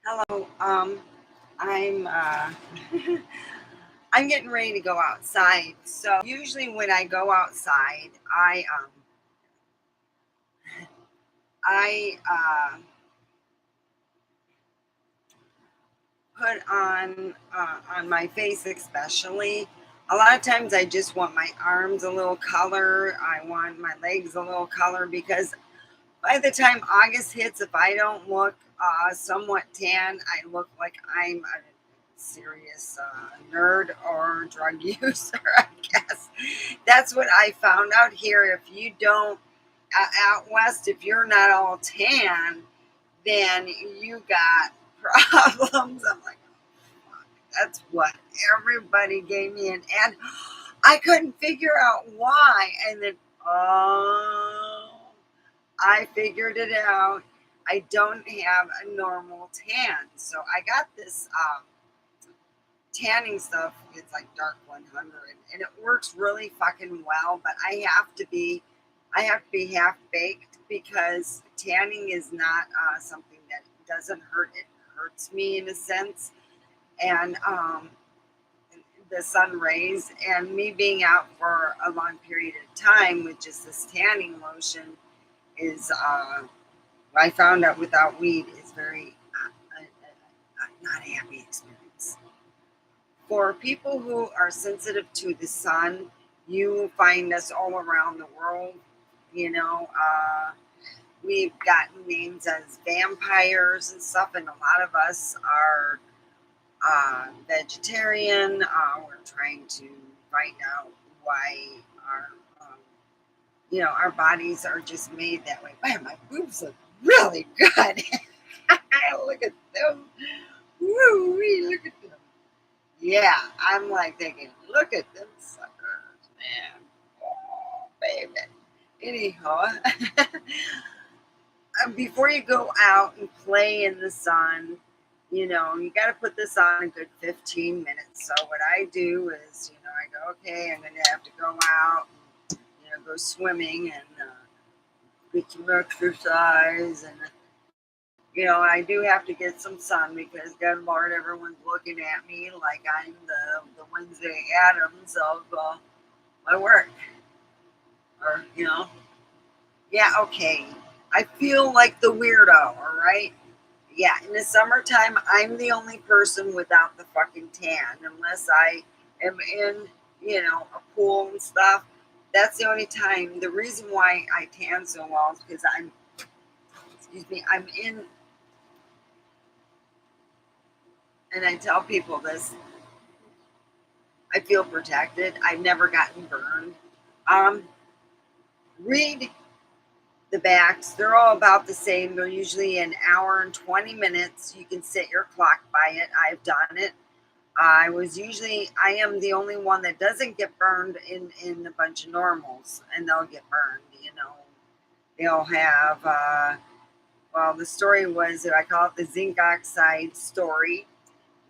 Hello. I'm I'm getting ready to go outside. So usually when I go outside, I put on my face especially. A lot of times I just want my arms a little color. I want my legs a little color because by the time August hits, if I don't look somewhat tan, I look like I'm a serious nerd or drug user, I guess. That's what I found out here. If you don't, out west, if you're not all tan, then you got problems. I'm like, that's what everybody gave me and I couldn't figure out why. And then, oh, I figured it out. I don't have a normal tan. So I got this tanning stuff. It's like Dark 100 and it works really fucking well, but I have to be half baked because tanning is not something that doesn't hurt. It hurts me in a sense. And the sun rays and me being out for a long period of time with just this tanning lotion is I found out without weed is very not a happy experience. For people who are sensitive to the sun, you find us all around the world. You know, we've gotten names as vampires and stuff, and a lot of us are vegetarian. We're trying to find out why our, um, our bodies are just made that way. Man, my boobs look really good. Look at them. Woo, look at them. Yeah, I'm like thinking, look at them suckers, man. Oh, baby. Anyhow, before you go out and play in the sun, you got to put this on a good 15 minutes. So what I do is, I go, okay, I'm going to have to go out, and, go swimming and get some exercise. And, I do have to get some sun because, God Lord, everyone's looking at me like I'm the Wednesday Addams of my work. Or, yeah, okay. I feel like the weirdo, all right? Yeah, in the summertime, I'm the only person without the fucking tan, unless I am in, a pool and stuff. That's the only time. The reason why I tan so well is because excuse me, I'm in, and I tell people this, I feel protected. I've never gotten burned. Um, read the backs. They're all about the same. They're usually an hour and 20 minutes. You can set your clock by it. I've done it. I am the only one that doesn't get burned in a bunch of normals, and they'll get burned. They'll have. Well, the story was that I call it the zinc oxide story.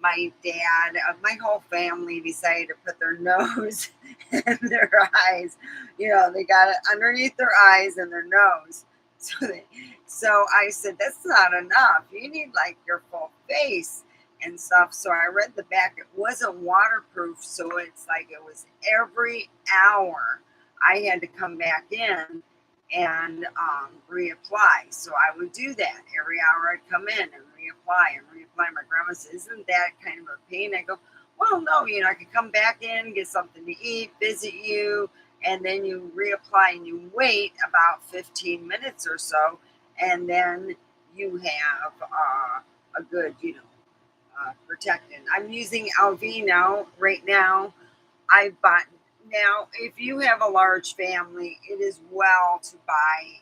My dad, my whole family decided to put their nose and their eyes. They got it underneath their eyes and their nose. So, so I said, that's not enough. You need like your full face and stuff. So I read the back. It wasn't waterproof. So it's like it was every hour I had to come back in and reapply. So I would do that every hour. I'd come in and reapply and reapply. My grandma said, "Isn't that kind of a pain?" I go, "Well, no. I could come back in, get something to eat, visit you, and then you reapply and you wait about 15 minutes or so, and then you have a good, protectant." I'm using LV now. Right now, I bought. Now, if you have a large family, it is well to buy,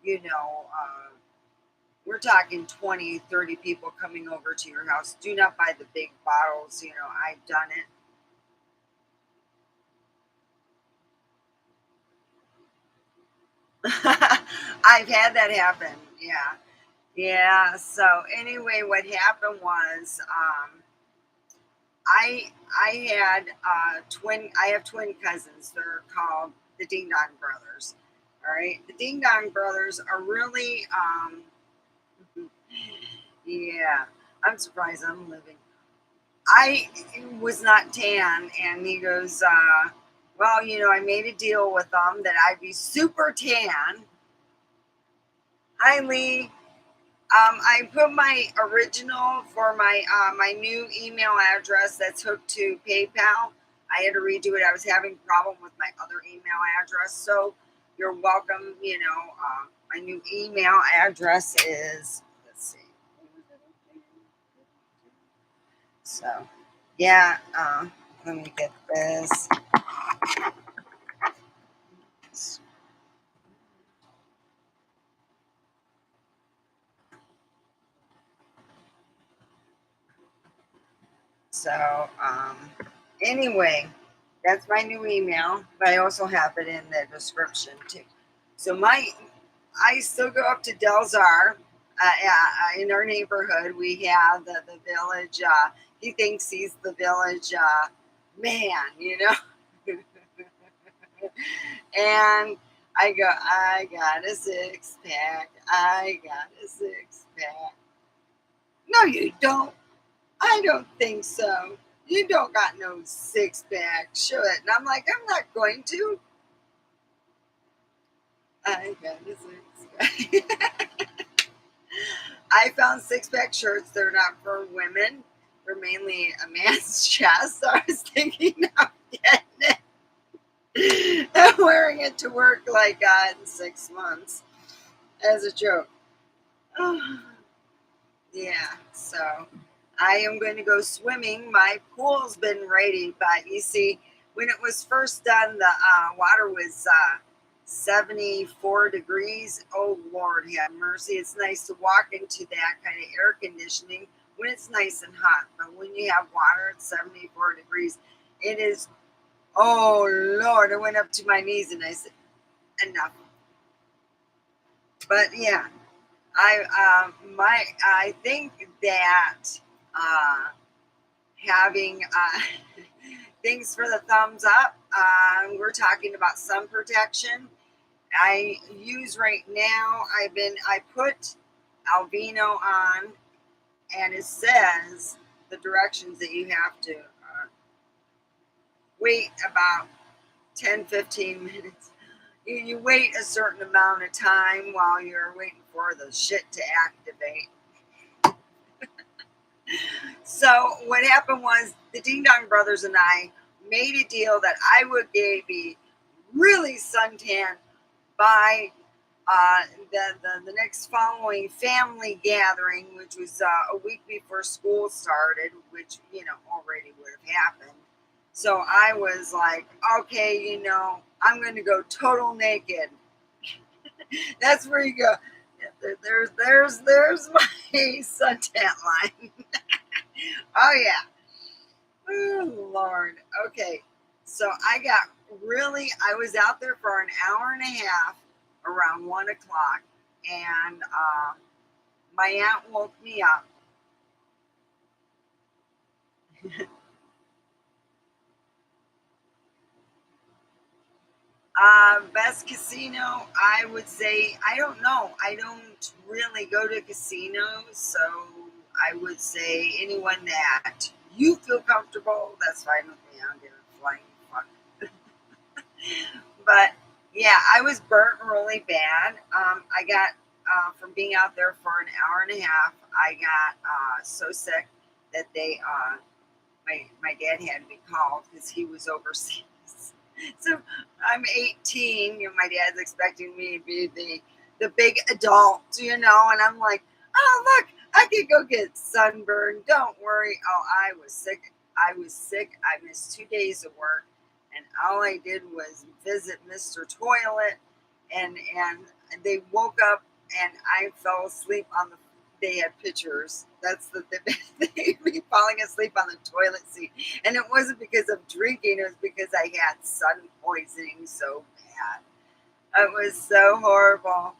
you know, uh, we're talking 20, 30 people coming over to your house. Do not buy the big bottles. I've done it. I've had that happen. Yeah. Yeah. So anyway, what happened was, I had twin. I have twin cousins. They're called the Ding Dong Brothers. All right, the Ding Dong Brothers are really, Yeah, I'm surprised I'm living. I was not tan, and he goes, well, I made a deal with them that I'd be super tan. Hi, Lee. I put my original for my new email address that's hooked to PayPal. I had to redo it. I was having a problem with my other email address. So you're welcome. My new email address is, let's see. So, yeah, let me get this. So, anyway, that's my new email, but I also have it in the description too. So I still go up to Delzar. In our neighborhood, we have the village. He thinks he's the village man. And I go, I got a six pack. I got a six pack. No, you don't. I don't think so. You don't got no six pack. Show it. And I'm like, I'm not going to. I got a six pack. I found six pack shirts. They're not for women. They're mainly a man's chest. So I was thinking of getting it and wearing it to work like in 6 months as a joke. Yeah, so I am going to go swimming. My pool's been ready, but you see, when it was first done, the water was 74 degrees. Oh, Lord, have mercy. It's nice to walk into that kind of air conditioning when it's nice and hot. But when you have water at 74 degrees, it is, oh, Lord. I went up to my knees and I said, enough. But yeah, I think that uh, having things for the thumbs up. We're talking about sun protection. I use right now. I put Alvino on, and it says the directions that you have to wait about 10-15 minutes. You wait a certain amount of time while you're waiting for the shit to activate. So what happened was the Ding Dong Brothers and I made a deal that I would be really suntan by the next following family gathering, which was a week before school started, which already would have happened. So I was like, okay, I'm going to go total naked. That's where you go. There's my suntan line. Oh yeah. Oh, Lord. Okay. So I was out there for an hour and a half around 1 o'clock, and my aunt woke me up. Best casino, I would say, I don't know. I don't really go to casinos, so I would say anyone that you feel comfortable, that's fine with me. I don't give a flying fuck. But yeah, I was burnt really bad. I got from being out there for an hour and a half. I got so sick that my dad had to be called because he was overseas. So I'm 18. My dad's expecting me to be the big adult, and I'm like, oh look, I could go get sunburned. Don't worry. Oh, I was sick. I was sick. I missed 2 days of work, and all I did was visit Mr. Toilet, and they woke up, and I fell asleep on the. They had pictures. That's they'd be falling asleep on the toilet seat, and it wasn't because of drinking. It was because I had sun poisoning so bad. It was so horrible.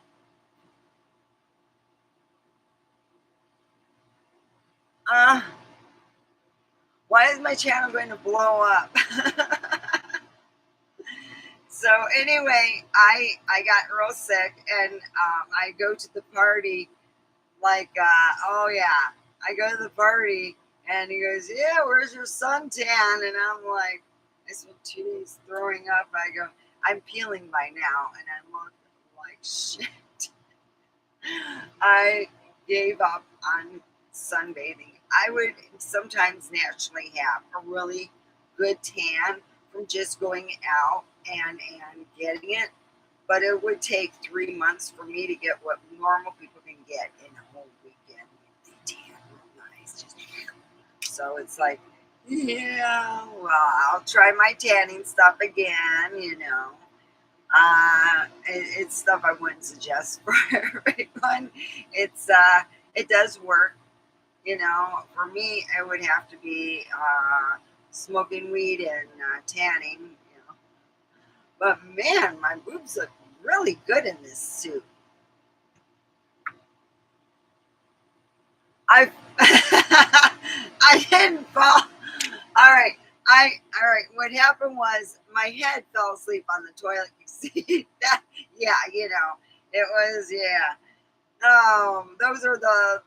Uh, why is my channel going to blow up? So anyway, I got real sick, and I go to the party, Like, oh yeah, I go to the party and he goes, yeah, where's your suntan? And I'm like, I spent 2 days throwing up. I go, I'm peeling by now, and I look like shit. I gave up on sunbathing. I would sometimes naturally have a really good tan from just going out and getting it, but it would take 3 months for me to get what normal people can get in a whole weekend. They tan real nice, just so it's like, yeah, well, I'll try my tanning stuff again, you know. It's stuff I wouldn't suggest for everyone. It's it does work, you know. For me, it would have to be smoking weed and tanning, you know. But man, my boobs look really good in this suit. I I didn't fall. All right. All right. What happened was my head fell asleep on the toilet. You see that? Yeah, you know, it was yeah. Those are the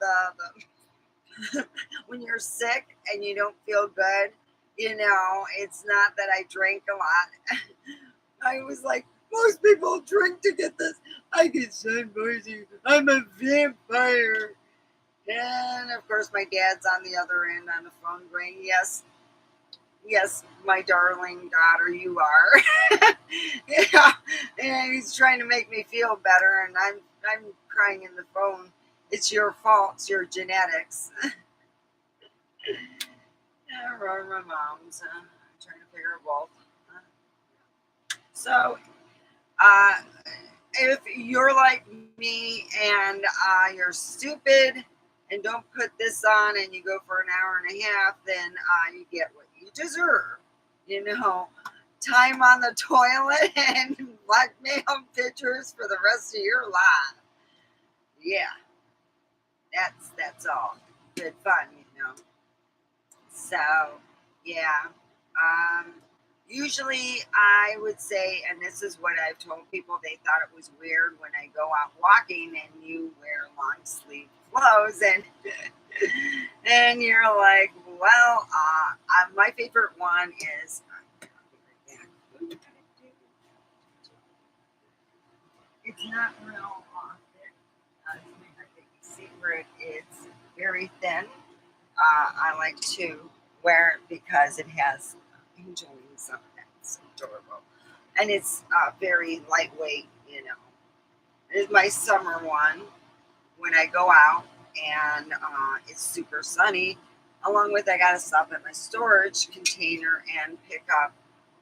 when you're sick and you don't feel good. You know, it's not that I drank a lot. I was like, most people drink to get this. I get sunburn. I'm a vampire. And of course, my dad's on the other end on the phone going, yes, yes, my darling daughter, you are. Yeah, and he's trying to make me feel better, and I'm crying in the phone. It's your fault. It's your genetics. Yeah, my mom's. I'm trying to figure out both. Uh, So, uh, if you're like me and you're stupid and don't put this on and you go for an hour and a half, then you get what you deserve. You know, time on the toilet and blackmail pictures for the rest of your life. Yeah, that's all good fun, you know. So, yeah. Um, Usually, I would say, and this is what I've told people, they thought it was weird when I go out walking and you wear long sleeve clothes, and and you're like, well, my favorite one is. It's not real thick. It's my big secret. It's very thin. I like to wear it because it has angel wings on it. It's adorable. And it's very lightweight, you know. It's my summer one when I go out and it's super sunny. Along with, I got to stop at my storage container and pick up,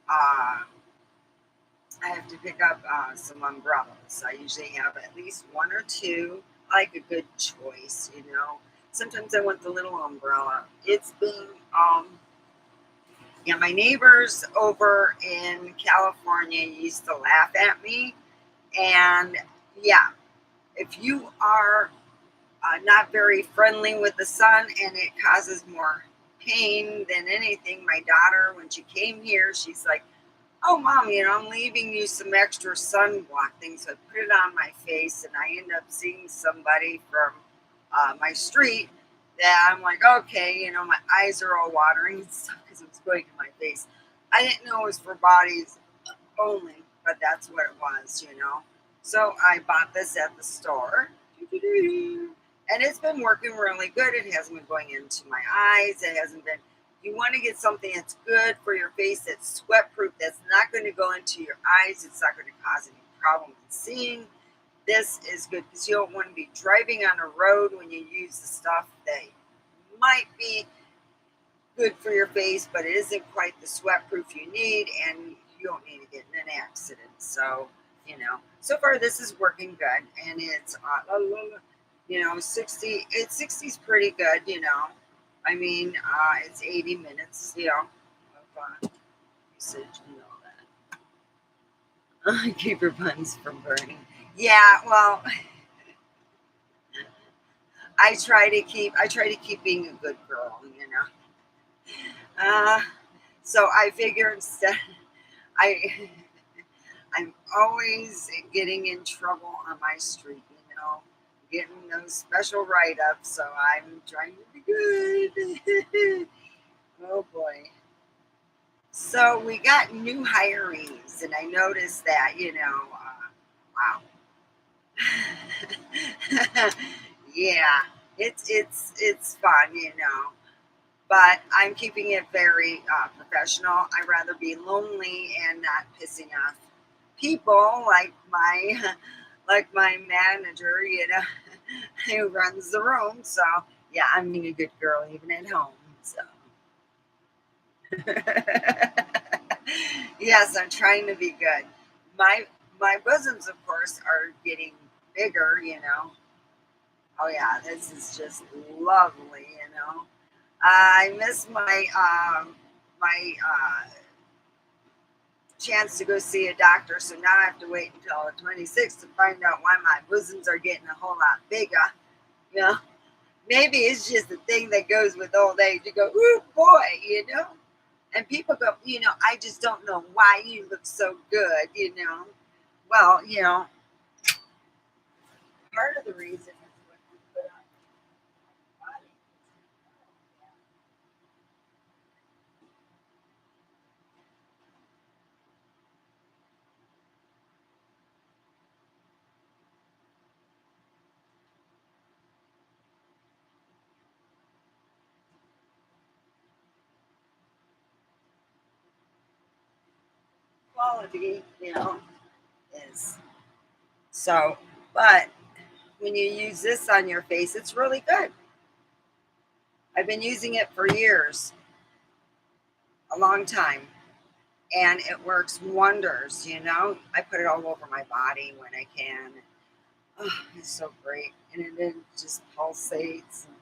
I have to pick up some umbrellas. I usually have at least one or two. I like a good choice, you know. Sometimes I want the little umbrella. It's been yeah, my neighbors over in California used to laugh at me. And yeah, if you are not very friendly with the sun and it causes more pain than anything, my daughter, when she came here, she's like, oh, mom, you know, I'm leaving you some extra sunblock things. So I put it on my face and I end up seeing somebody from my street that I'm like, okay, you know, my eyes are all watering and stuff because it was going in my face. I didn't know it was for bodies only, but that's what it was, you know. So I bought this at the store. And it's been working really good. It hasn't been going into my eyes. It hasn't been. You want to get something that's good for your face, that's sweat proof, that's not going to go into your eyes. It's not going to cause any problem in seeing. This is good because you don't want to be driving on a road when you use the stuff that might be good for your face, but it isn't quite the sweat proof you need, and you don't need to get in an accident. So, you know, so far this is working good, and it's you know, 60. It's 60 is pretty good, you know. I mean, it's 80 minutes, you know, of usage and all that. Keep your buns from burning. Yeah, well, I try to keep being a good girl, you know. Uh, so I figure instead, I I'm always getting in trouble on my street, you know. getting those special write-ups, so I'm trying to be good. Oh boy. So we got new hirees, and I noticed that, wow. Yeah, it's fun, but I'm keeping it very professional. I'd rather be lonely and not pissing off people like my like my manager, who runs the room. So yeah, I'm being a good girl even at home. So yes, I'm trying to be good. My my bosoms, of course, are getting bigger. Oh yeah, this is just lovely. I miss my chance to go see a doctor, so now I have to wait until the 26th to find out why my bosoms are getting a whole lot bigger. You know, maybe it's just the thing that goes with old age. You go, ooh boy. And people go, I just don't know why you look so good. Well, part of the reason is what you put on your body. Quality, is so. But when you use this on your face, it's really good. I've been using it for years, a long time, and it works wonders. I put it all over my body when I can. Oh, it's so great. And it just pulsates and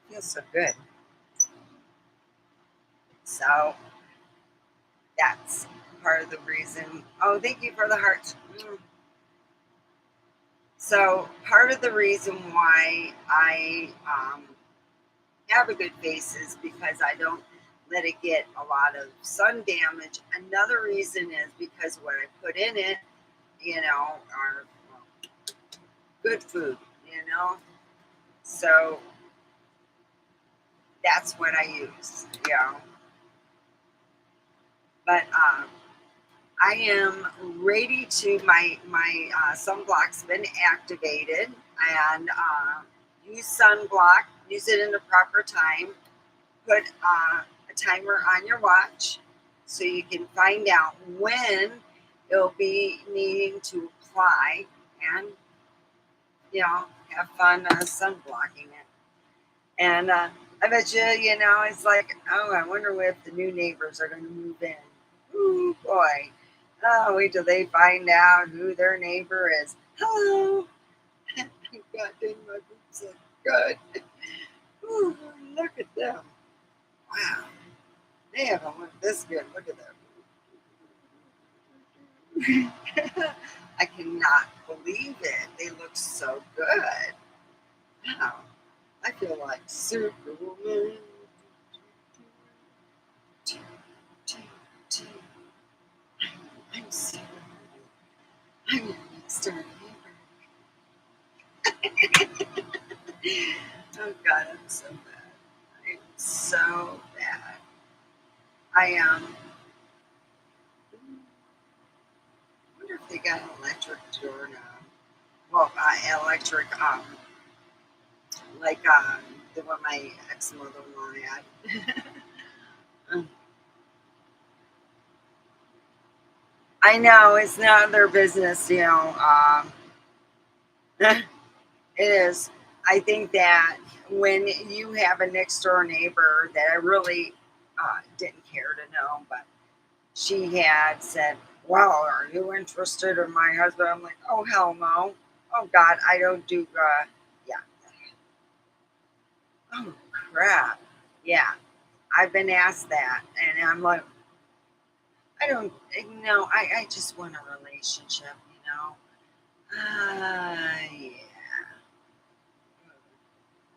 feels so good. So that's part of the reason. Oh, thank you for the heart. So part of the reason why I have a good face is because I don't let it get a lot of sun damage. Another reason is because what I put in it, are good food, you know. So that's what I use. But I am ready to my sunblock's been activated, and use sunblock. Use it in the proper time. Put a timer on your watch so you can find out when it'll be needing to apply, and have fun sunblocking it. And I bet it's like, oh, I wonder if the new neighbors are going to move in. Ooh, boy. Oh, wait till they find out who their neighbor is. Hello. God dang, my boobs look good. Ooh, look at them. Wow. They haven't looked this good. Look at them. I cannot believe it. They look so good. Wow. I feel like Superwoman. I'm Superwoman. I'm your next door neighbor. Oh God, I'm so bad. I'm so bad. I wonder if they got an electric door now. Well, electric like the one my ex mother-in-law had. I know it's not their business. It is. I think that when you have a next door neighbor that I really didn't care to know, but she had said, well, are you interested in my husband? I'm like, oh, hell no. Oh, God, I don't do, yeah. Oh, crap. Yeah, I've been asked that. And I'm like, I don't, I just want a relationship. Yeah.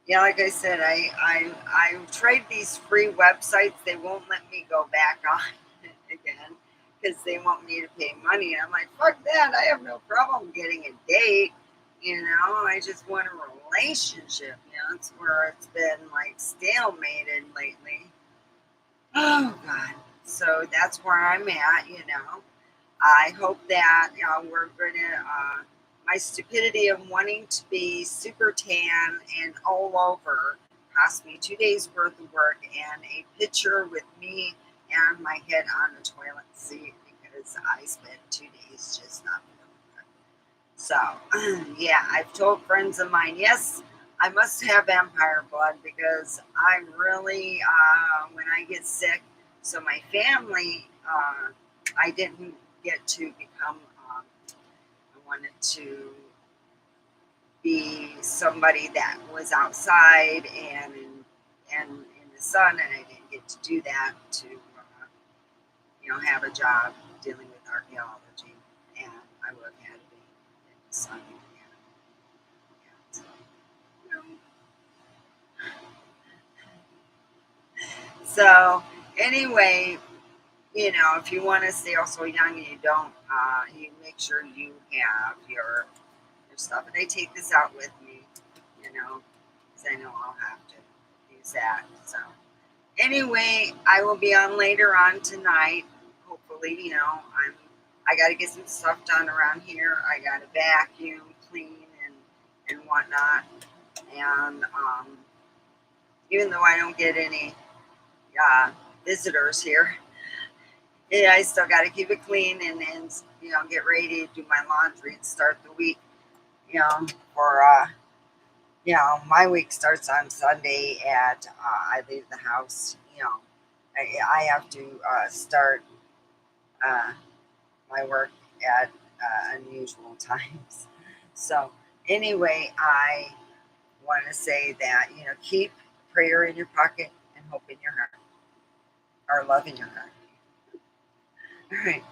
Yeah, like I said, I tried these free websites. They won't let me go back on it again because they want me to pay money. And I'm like, fuck that. I have no problem getting a date. You know, I just want a relationship. You know, it's where it's been like stalemated lately. Oh God. So that's where I'm at. You know, I hope that we're gonna. My stupidity of wanting to be super tan and all over cost me 2 days worth of work and a picture with me and my head on the toilet seat because I spent 2 days just not feeling good. So, yeah, I've told friends of mine, yes, I must have vampire blood because I really, when I get sick, so my family, I didn't get to become, I wanted to be somebody that was outside and in the sun, and I didn't get to do that to, have a job dealing with archaeology, and I would have had to be in the sun. So anyway, if you want to stay also young and you don't, you make sure you have your stuff. And I take this out with me, because I know I'll have to use that. So anyway, I will be on later on tonight. Hopefully, I got to get some stuff done around here. I got to vacuum, clean, and whatnot. And even though I don't get any visitors here, yeah, I still got to keep it clean and get ready to do my laundry and start the week. For my week starts on Sunday at I leave the house. I have to start uh, my work at unusual times. So anyway, I want to say that keep prayer in your pocket and hope in your heart, or love in your heart. All right.